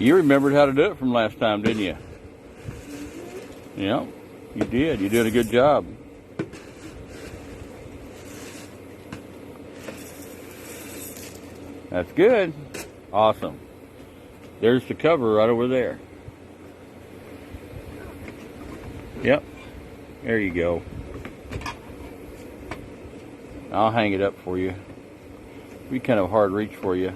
You remembered how to do it from last time, didn't you? Yeah, you did. You did a good job. That's good. Awesome. There's the cover right over there. Yep. There you go. I'll hang it up for you. It'll be kind of a hard reach for you.